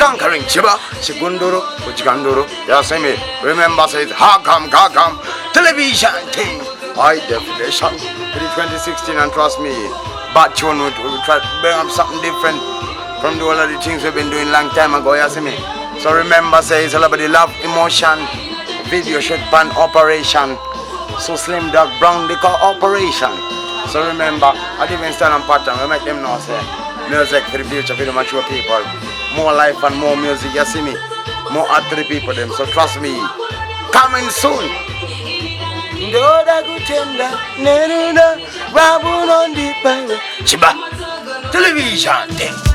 conquering Chiba, Shigunduru, Uchiganduru, you see me? Remember, says, Hagam, television thing, high definition, for the 2016, and trust me, but you know, we try to bring up something different from the all of the things we've been doing long time ago, you see me? So remember, say, it's all about the love, emotion, video shoot pan operation, so Slimdoggz Brown the operation. So remember, I didn't stand on pattern, we make them know, say, music for the future, for the mature people. More life and more music, you see me? More art to the people them, so trust me. Coming soon. Chiba, television thing.